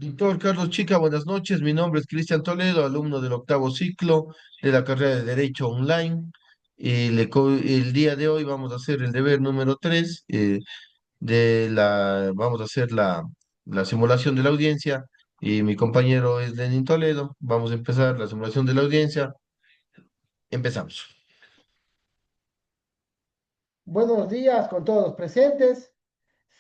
Doctor Carlos Chica, buenas noches. Mi nombre es Cristian Toledo, alumno del octavo ciclo de la carrera de Derecho Online. El día de hoy vamos a hacer el deber número 3 vamos a hacer la simulación de la audiencia y mi compañero es Lenin Toledo. Vamos a empezar la simulación de la audiencia. Empezamos. Buenos días con todos los presentes,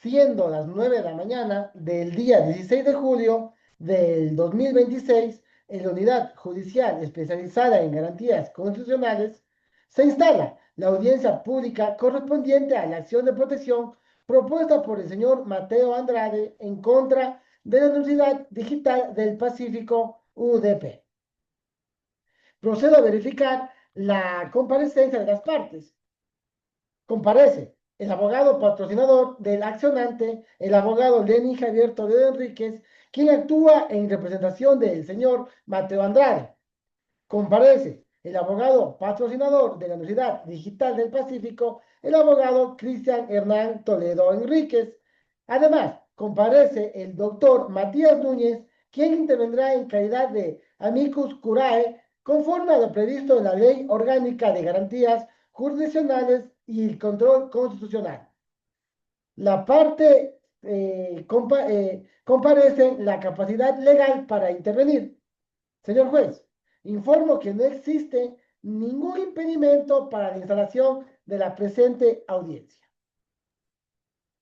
siendo las 9 de la mañana del día 16 de julio del 2026, en la Unidad Judicial Especializada en Garantías Constitucionales, se instala la audiencia pública correspondiente a la acción de protección propuesta por el señor Mateo Andrade en contra de la Universidad Digital del Pacífico, UDP. Procedo a verificar la comparecencia de las partes. Comparece el abogado patrocinador del accionante, el abogado Lenin Javier Toledo Enríquez, quien actúa en representación del señor Mateo Andrade. Comparece el abogado patrocinador de la Universidad Digital del Pacífico, el abogado Cristian Hernán Toledo Enríquez. Además, comparece el doctor Matías Núñez, quien intervendrá en calidad de amicus curiae, conforme a lo previsto en la Ley Orgánica de Garantías Jurisdiccionales y el Control Constitucional. La parte comparece la capacidad legal para intervenir. Señor juez, informo que no existe ningún impedimento para la instalación de la presente audiencia.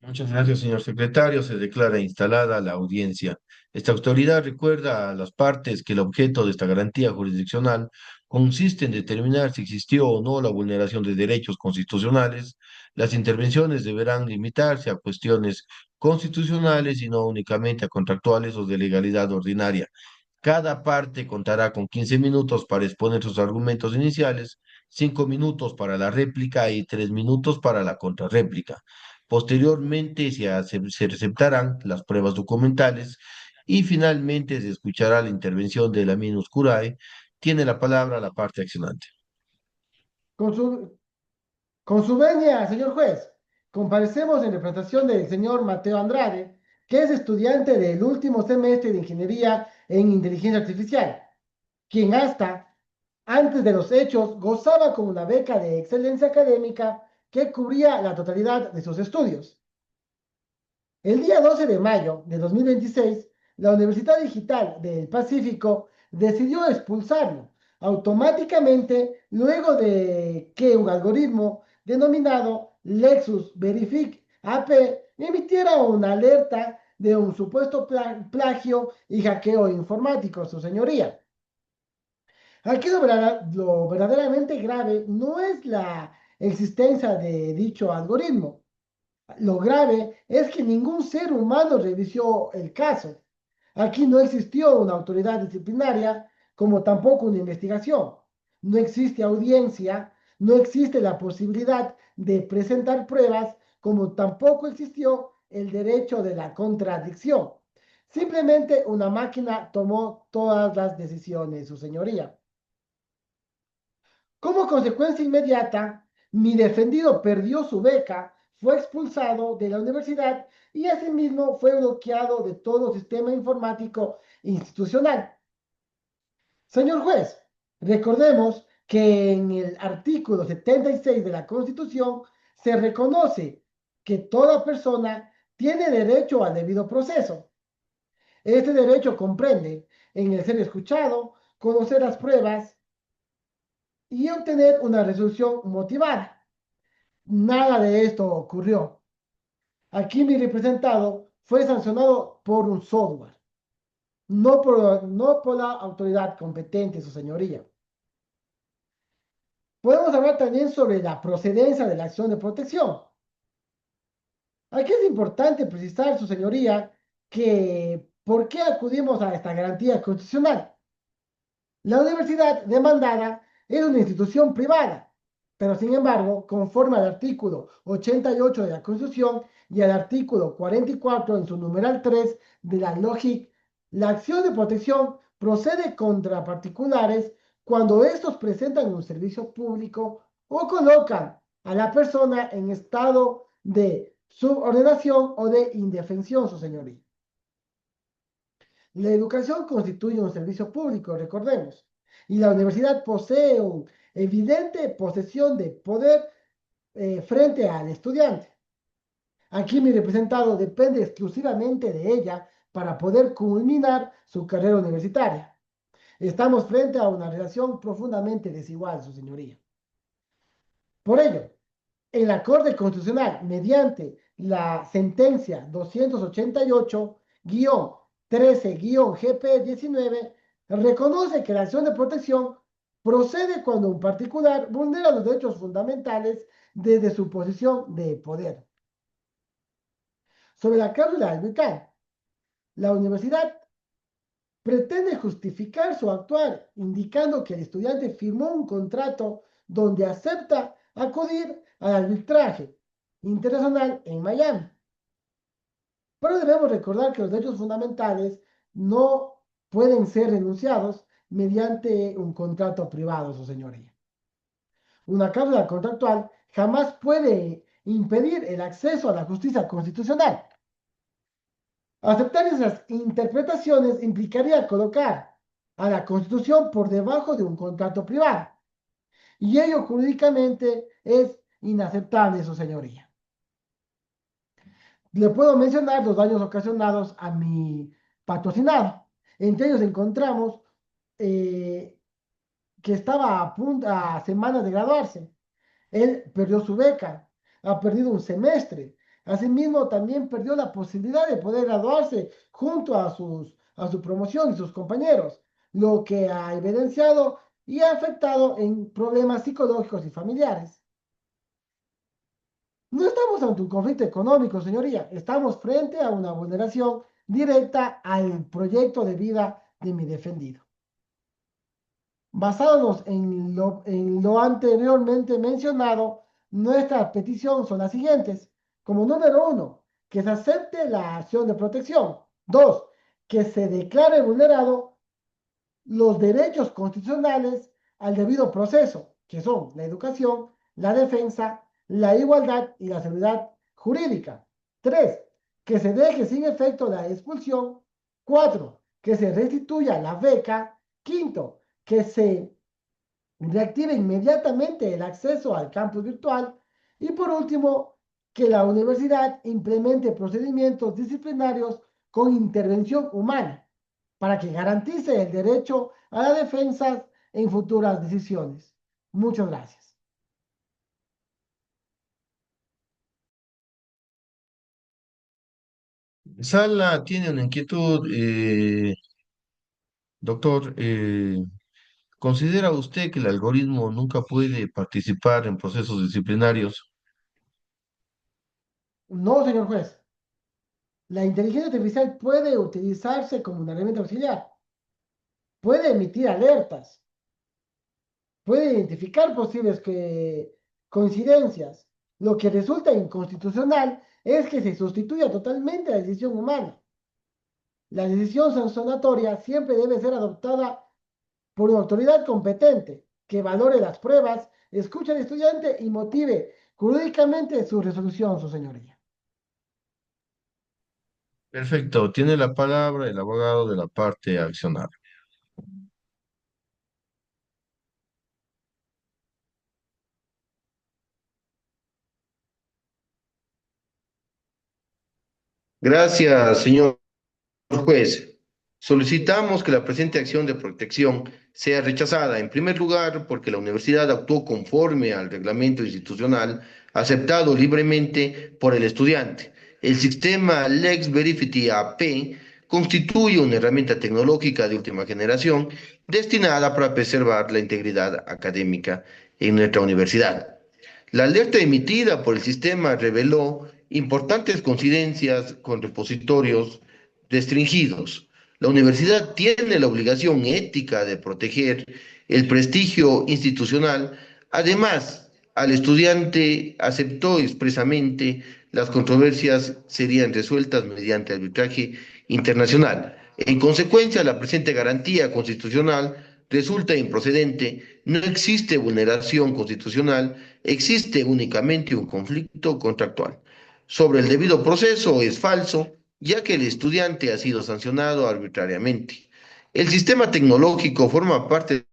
Muchas gracias, señor secretario. Se declara instalada la audiencia. Esta autoridad recuerda a las partes que el objeto de esta garantía jurisdiccional consiste en determinar si existió o no la vulneración de derechos constitucionales. Las intervenciones deberán limitarse a cuestiones constitucionales y no únicamente a contractuales o de legalidad ordinaria. Cada parte contará con 15 minutos para exponer sus argumentos iniciales, 5 minutos para la réplica y 3 minutos para la contrarréplica. Posteriormente se receptarán las pruebas documentales y finalmente se escuchará la intervención de la minus curae. Tiene la palabra la parte accionante. Con su, con su venia, señor juez, comparecemos en representación del señor Mateo Andrade, que es estudiante del último semestre de Ingeniería en Inteligencia Artificial, quien hasta antes de los hechos gozaba con una beca de excelencia académica que cubría la totalidad de sus estudios. El día 12 de mayo de 2026, la Universidad Digital del Pacífico decidió expulsarlo automáticamente luego de que un algoritmo denominado Lexus Verific AP emitiera una alerta de un supuesto plagio y hackeo informático, su señoría. Aquí lo verdaderamente grave no es la existencia de dicho algoritmo. Lo grave es que ningún ser humano revisó el caso. Aquí no existió una autoridad disciplinaria, como tampoco una investigación. No existe audiencia, no existe la posibilidad de presentar pruebas, como tampoco existió el derecho de la contradicción. Simplemente una máquina tomó todas las decisiones, su señoría. Como consecuencia inmediata, mi defendido perdió su beca, fue expulsado de la universidad y asimismo fue bloqueado de todo sistema informático institucional. Señor juez, recordemos que en el artículo 76 de la Constitución se reconoce que toda persona tiene derecho al debido proceso. Este derecho comprende en el ser escuchado, conocer las pruebas y obtener una resolución motivada. Nada de esto ocurrió. Aquí mi representado fue sancionado por un software, no por la autoridad competente, su señoría. Podemos hablar también sobre la procedencia de la acción de protección. Aquí es importante precisar, su señoría, que por qué acudimos a esta garantía constitucional. La universidad demandada es una institución privada, pero sin embargo, conforme al artículo 88 de la Constitución y al artículo 44 en su numeral 3 de la LOGIC, la acción de protección procede contra particulares cuando estos presentan un servicio público o colocan a la persona en estado de subordinación o de indefensión, su señoría. La educación constituye un servicio público, recordemos, y la universidad posee una evidente posesión de poder frente al estudiante. Aquí mi representado depende exclusivamente de ella para poder culminar su carrera universitaria. Estamos frente a una relación profundamente desigual, su señoría. Por ello, en la Corte Constitucional, mediante la sentencia 288-13-GP19, reconoce que la acción de protección procede cuando un particular vulnera los derechos fundamentales desde su posición de poder. Sobre la cláusula arbitral, la universidad pretende justificar su actuar, indicando que el estudiante firmó un contrato donde acepta acudir al arbitraje internacional en Miami. Pero debemos recordar que los derechos fundamentales no pueden ser renunciados mediante un contrato privado, su señoría. Una cláusula contractual jamás puede impedir el acceso a la justicia constitucional. Aceptar esas interpretaciones implicaría colocar a la Constitución por debajo de un contrato privado. Y ello jurídicamente es inaceptable, su señoría. Le puedo mencionar los daños ocasionados a mi patrocinado. Entre ellos encontramos eh, que estaba a semanas de graduarse. Él perdió su beca, ha perdido un semestre. Asimismo, también perdió la posibilidad de poder graduarse junto a su promoción y sus compañeros, lo que ha evidenciado y ha afectado en problemas psicológicos y familiares. No estamos ante un conflicto económico, señoría. Estamos frente a una vulneración directa al proyecto de vida de mi defendido. Basándonos en lo anteriormente mencionado, nuestras peticiones son las siguientes. Como número uno, que se acepte la acción de protección. Dos, que se declare vulnerado los derechos constitucionales al debido proceso, que son la educación, la defensa, la igualdad y la seguridad jurídica. Tres, que se deje sin efecto la expulsión. Cuatro, que se restituya la beca. Quinto, que se reactive inmediatamente el acceso al campus virtual. Y por último, que la universidad implemente procedimientos disciplinarios con intervención humana para que garantice el derecho a la defensa en futuras decisiones. Muchas gracias. Sala tiene una inquietud, doctor. ¿Considera usted que el algoritmo nunca puede participar en procesos disciplinarios? No, señor juez. La inteligencia artificial puede utilizarse como una herramienta auxiliar. Puede emitir alertas. Puede identificar posibles coincidencias. Lo que resulta inconstitucional es que se sustituya totalmente la decisión humana. La decisión sancionatoria siempre debe ser adoptada por una autoridad competente que valore las pruebas, escuche al estudiante y motive jurídicamente su resolución, su señoría. Perfecto. Tiene la palabra el abogado de la parte accionada. Gracias, señor juez. Solicitamos que la presente acción de protección sea rechazada, en primer lugar, porque la universidad actuó conforme al reglamento institucional aceptado libremente por el estudiante. El sistema Lex Verify AP constituye una herramienta tecnológica de última generación destinada para preservar la integridad académica en nuestra universidad. La alerta emitida por el sistema reveló importantes coincidencias con repositorios restringidos. La universidad tiene la obligación ética de proteger el prestigio institucional. Además, al estudiante aceptó expresamente las controversias serían resueltas mediante arbitraje internacional. En consecuencia, la presente garantía constitucional resulta improcedente. No existe vulneración constitucional, existe únicamente un conflicto contractual. Sobre el debido proceso es falso ya que el estudiante ha sido sancionado arbitrariamente. El sistema tecnológico forma parte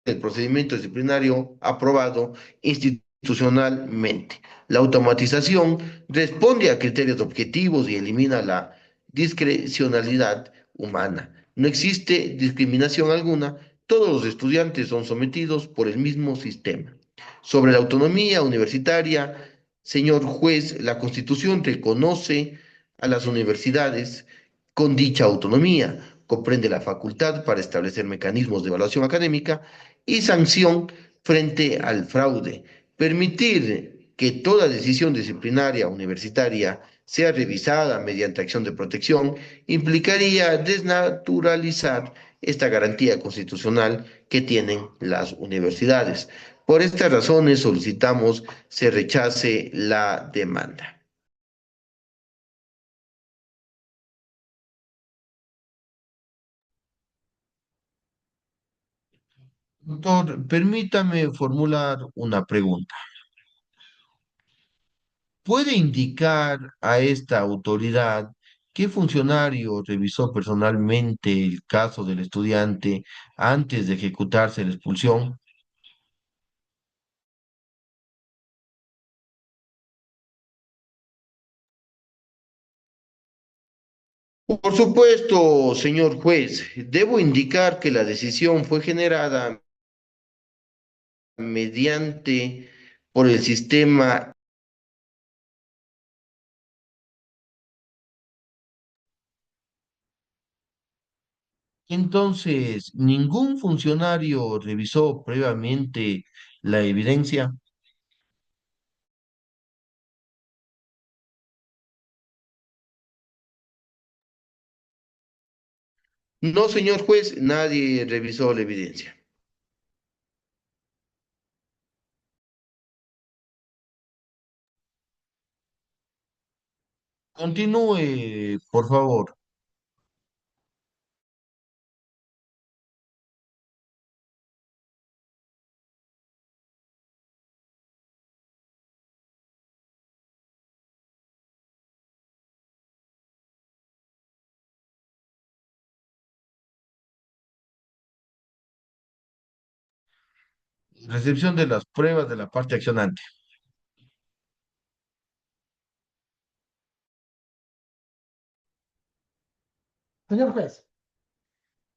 del procedimiento disciplinario aprobado institucionalmente. La automatización responde a criterios objetivos y elimina la discrecionalidad humana. No existe discriminación alguna, todos los estudiantes son sometidos por el mismo sistema. Sobre la autonomía universitaria, señor juez, la Constitución reconoce a las universidades con dicha autonomía, comprende la facultad para establecer mecanismos de evaluación académica y sanción frente al fraude. Permitir que toda decisión disciplinaria universitaria sea revisada mediante acción de protección implicaría desnaturalizar esta garantía constitucional que tienen las universidades. Por estas razones solicitamos se rechace la demanda. Doctor, permítame formular una pregunta. ¿Puede indicar a esta autoridad qué funcionario revisó personalmente el caso del estudiante antes de ejecutarse la expulsión? Por supuesto, señor juez, debo indicar que la decisión fue generada mediante por el sistema. Entonces, ¿ningún funcionario revisó previamente la evidencia? No, señor juez, nadie revisó la evidencia. Continúe, por favor. Recepción de las pruebas de la parte accionante. Señor juez,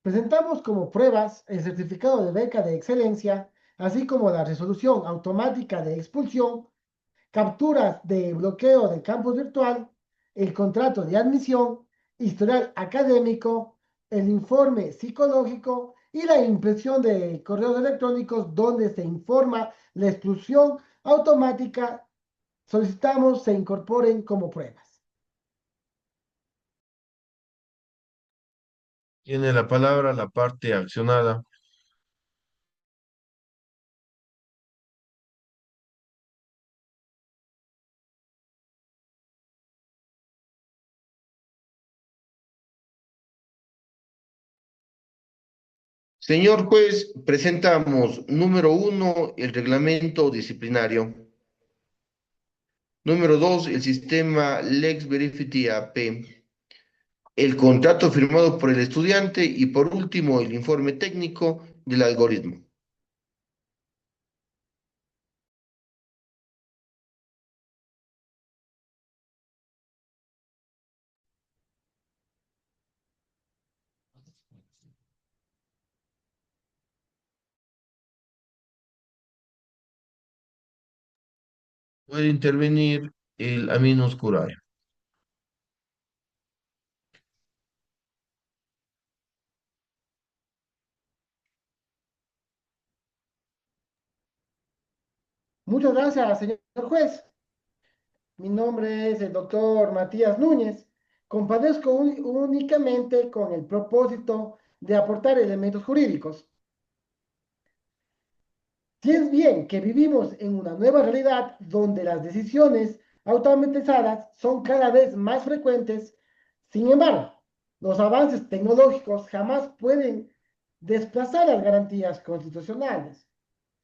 presentamos como pruebas el certificado de beca de excelencia, así como la resolución automática de expulsión, capturas de bloqueo del campus virtual, el contrato de admisión, historial académico, el informe psicológico y la impresión de correos electrónicos donde se informa la exclusión automática. Solicitamos se incorporen como pruebas. Tiene la palabra la parte accionada. Señor juez, presentamos número uno, el reglamento disciplinario. Número dos, el sistema Lex Verify AP. El contrato firmado por el estudiante y por último, el informe técnico del algoritmo. Puede intervenir el Aminus Curiae. Muchas gracias, señor juez. Mi nombre es el doctor Matías Núñez. Compadezco únicamente con el propósito de aportar elementos jurídicos. Si es bien que vivimos en una nueva realidad donde las decisiones automatizadas son cada vez más frecuentes, sin embargo, los avances tecnológicos jamás pueden desplazar las garantías constitucionales.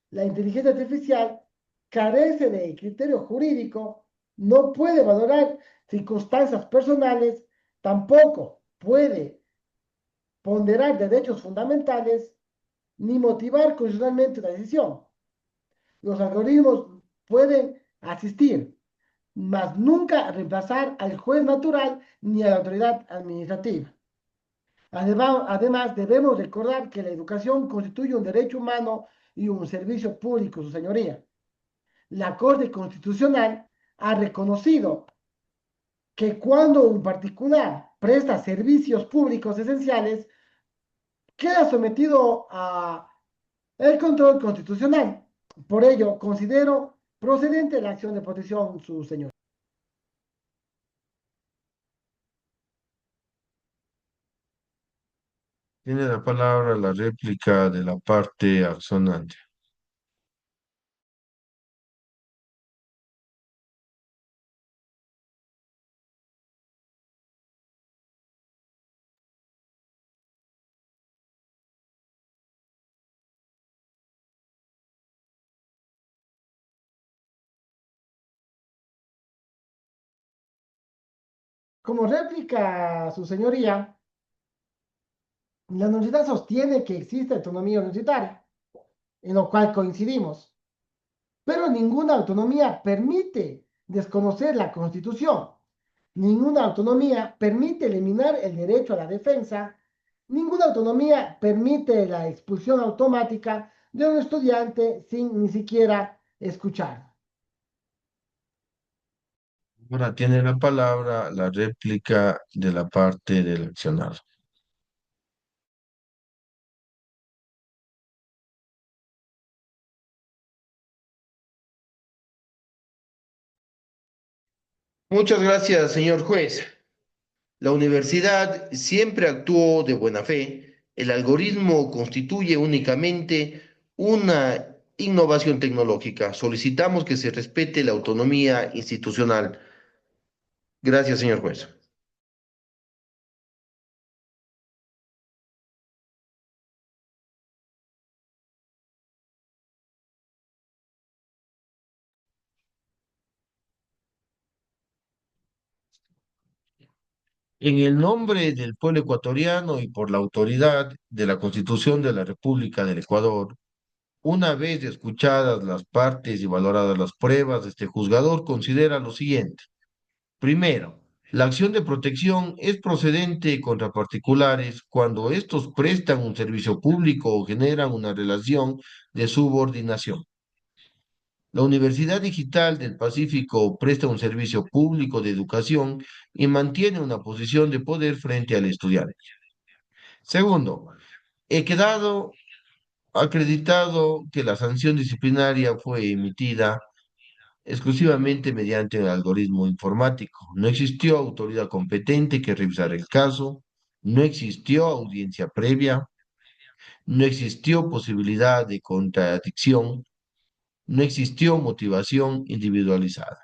La inteligencia artificial carece de criterio jurídico no puede valorar circunstancias personales, tampoco puede ponderar derechos fundamentales ni motivar constitucionalmente la decisión. Los algoritmos pueden asistir, mas nunca reemplazar al juez natural ni a la autoridad administrativa. Además, debemos recordar que la educación constituye un derecho humano y un servicio público, su señoría. La Corte Constitucional ha reconocido que cuando un particular presta servicios públicos esenciales, queda sometido a el control constitucional. Por ello, considero procedente la acción de protección, su señor. Tiene la palabra la réplica de la parte accionante. Como réplica, su señoría, la universidad sostiene que existe autonomía universitaria, en lo cual coincidimos, pero ninguna autonomía permite desconocer la Constitución. Ninguna autonomía permite eliminar el derecho a la defensa. Ninguna autonomía permite la expulsión automática de un estudiante sin ni siquiera escuchar. Ahora tiene la palabra la réplica de la parte del accionado. Muchas gracias, señor juez. La universidad siempre actuó de buena fe. El algoritmo constituye únicamente una innovación tecnológica. Solicitamos que se respete la autonomía institucional. Gracias, señor juez. En el nombre del pueblo ecuatoriano y por la autoridad de la Constitución de la República del Ecuador, una vez escuchadas las partes y valoradas las pruebas, este juzgador considera lo siguiente. Primero, la acción de protección es procedente contra particulares cuando estos prestan un servicio público o generan una relación de subordinación. La Universidad Digital del Pacífico presta un servicio público de educación y mantiene una posición de poder frente al estudiante. Segundo, he quedado acreditado que la sanción disciplinaria fue emitida exclusivamente mediante el algoritmo informático. No existió autoridad competente que revisara el caso, no existió audiencia previa, no existió posibilidad de contradicción, no existió motivación individualizada.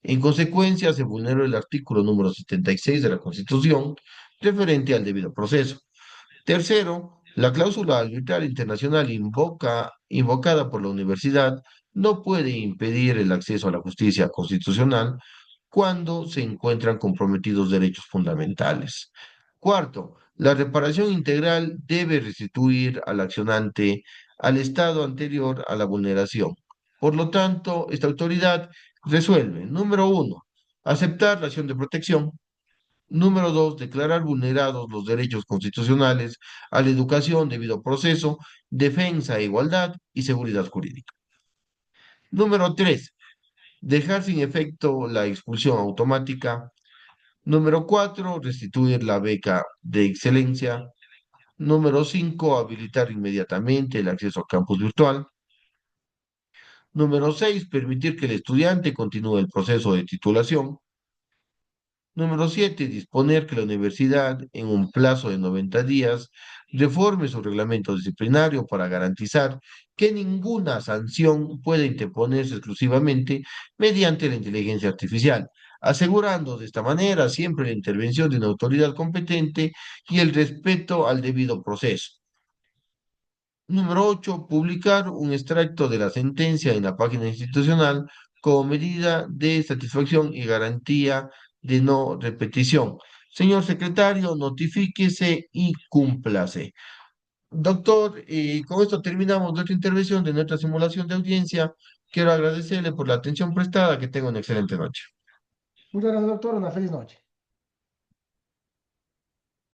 En consecuencia, se vulneró el artículo número 76 de la Constitución referente al debido proceso. Tercero, la cláusula arbitral internacional invocada por la universidad no puede impedir el acceso a la justicia constitucional cuando se encuentran comprometidos derechos fundamentales. Cuarto, la reparación integral debe restituir al accionante al estado anterior a la vulneración. Por lo tanto, esta autoridad resuelve, número uno, aceptar la acción de protección. Número dos, declarar vulnerados los derechos constitucionales a la educación, debido proceso, defensa, igualdad y seguridad jurídica. Número tres, dejar sin efecto la expulsión automática. Número cuatro, restituir la beca de excelencia. Número cinco, habilitar inmediatamente el acceso al campus virtual. Número seis, permitir que el estudiante continúe el proceso de titulación. Número 7, disponer que la universidad, en un plazo de 90 días, reforme su reglamento disciplinario para garantizar que ninguna sanción pueda interponerse exclusivamente mediante la inteligencia artificial, asegurando de esta manera siempre la intervención de una autoridad competente y el respeto al debido proceso. Número 8, publicar un extracto de la sentencia en la página institucional como medida de satisfacción y garantía de no repetición. Señor secretario, notifíquese y cúmplase. Doctor, y con esto terminamos nuestra intervención de nuestra simulación de audiencia. Quiero agradecerle por la atención prestada. Que tenga una excelente noche. Muchas gracias, doctor. Una feliz noche.